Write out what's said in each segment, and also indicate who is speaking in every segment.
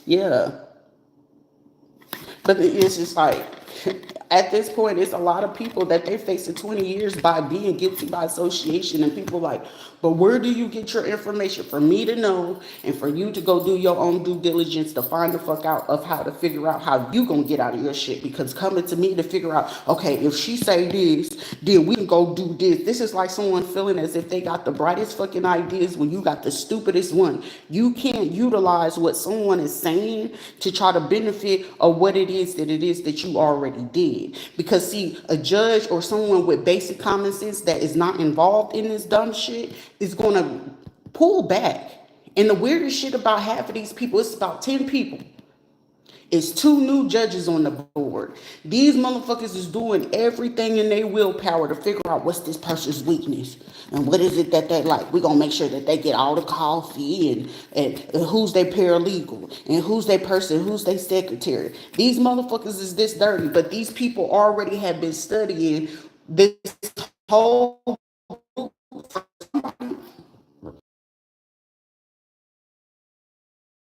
Speaker 1: Yeah. But it's just like, at this point, it's a lot of people that they facing 20 years by being guilty by association. And people like, but where do you get your information? For me to know and for you to go do your own due diligence to find the fuck out of how to figure out how you gonna get out of your shit. Because coming to me to figure out, okay, if she say this, then we can go do this. This is like someone feeling as if they got the brightest fucking ideas when you got the stupidest one. You can't utilize what someone is saying to try to benefit of what it is that you already did. Because see, a judge or someone with basic common sense that is not involved in this dumb shit is gonna pull back. And the weirdest shit about half of these people, it's about 10 people. It's two new judges on the board. These motherfuckers is doing everything in their willpower to figure out what's this person's weakness and what is it that they like. We're gonna make sure that they get all the coffee and who's their paralegal and who's their person, who's their secretary. These motherfuckers is this dirty, but these people already have been studying this whole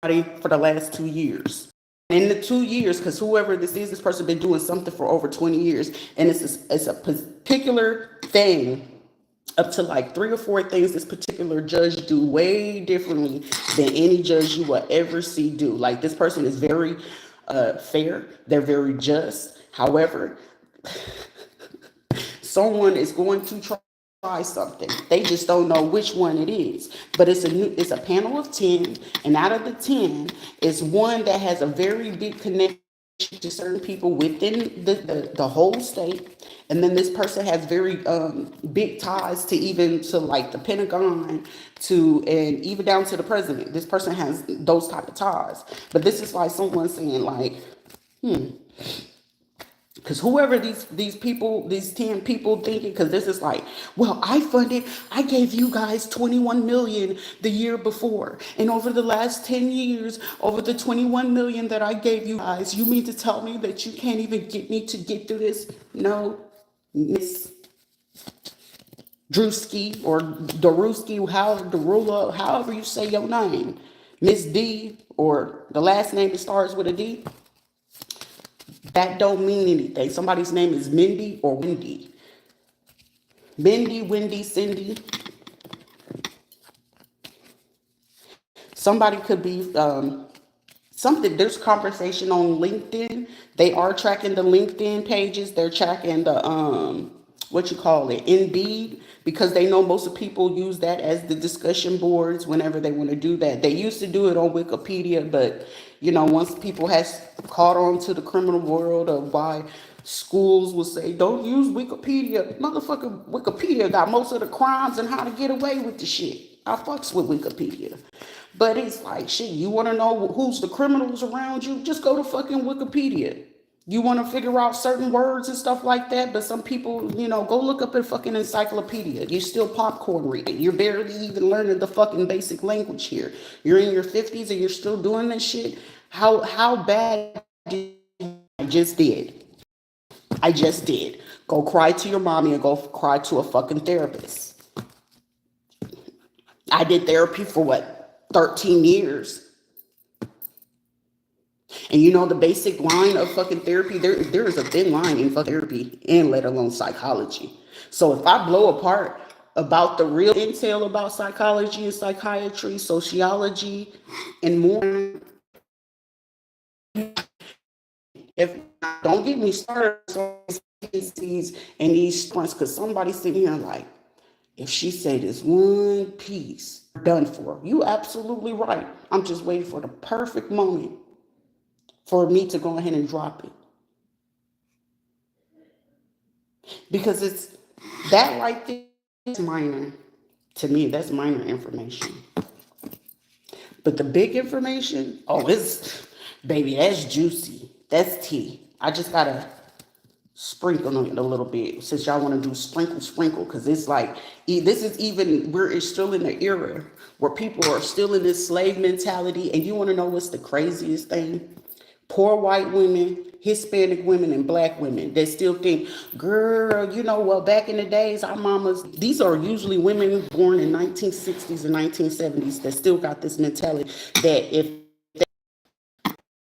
Speaker 1: for the last 2 years. In the 2 years, because whoever this is, this person been doing something for over 20 years, and it's a particular thing, up to like 3 or 4 things this particular judge do way differently than any judge you will ever see do. Like this person is very fair, they're very just. However, someone is going to try something. They just don't know which one it is. But it's a panel of 10, and out of the 10, it's one that has a very big connection to certain people within the whole state. And then this person has very big ties to even to like the Pentagon to and even down to the president. This person has those type of ties. But this is like someone saying like, because whoever these people, these 10 people thinking, because this is like, well, I gave you guys 21 million the year before. And over the last 10 years, over the 21 million that I gave you guys, you mean to tell me that you can't even get me to get through this? No, Miss Drewski or Daruski, however you say your name, Miss D, or the last name that starts with a D. That don't mean anything. Somebody's name is Mindy or Wendy. Mindy, Wendy, Cindy. Somebody could be something. There's conversation on LinkedIn. They are tracking the LinkedIn pages. They're tracking the what you call it, Indeed, because they know most of people use that as the discussion boards whenever they want to do that. They used to do it on Wikipedia, but once people has caught on to the criminal world of why schools will say don't use Wikipedia. Motherfucker, Wikipedia got most of the crimes and how to get away with the shit. I fucks with Wikipedia. But it's like, shit, you want to know who's the criminals around you? Just go to fucking Wikipedia. You want to figure out certain words and stuff like that, but some people, go look up a fucking encyclopedia. You're still popcorn reading. You're barely even learning the fucking basic language here. You're in your 50s and you're still doing this shit. How bad did I just did? I just did. Go cry to your mommy and go cry to a fucking therapist. I did therapy for what, 13 years. And the basic line of fucking therapy, there is a thin line in fucking therapy and let alone psychology. So if I blow apart about the real intel about psychology and psychiatry, sociology, and more, if don't get me started on these and these points, because somebody's sitting here like, if she say this one piece, done for. You absolutely right. I'm just waiting for the perfect moment for me to go ahead and drop it. Because it's that right there is minor. To me, that's minor information. But the big information, baby, that's juicy. That's tea. I just gotta sprinkle on it a little bit since y'all want to do sprinkle, because it's like, this is even, we're still in the era where people are still in this slave mentality. And you want to know what's the craziest thing? Poor white women, Hispanic women, and black women that still think, girl, well, back in the days, our mamas, these are usually women born in 1960s and 1970s that still got this mentality that if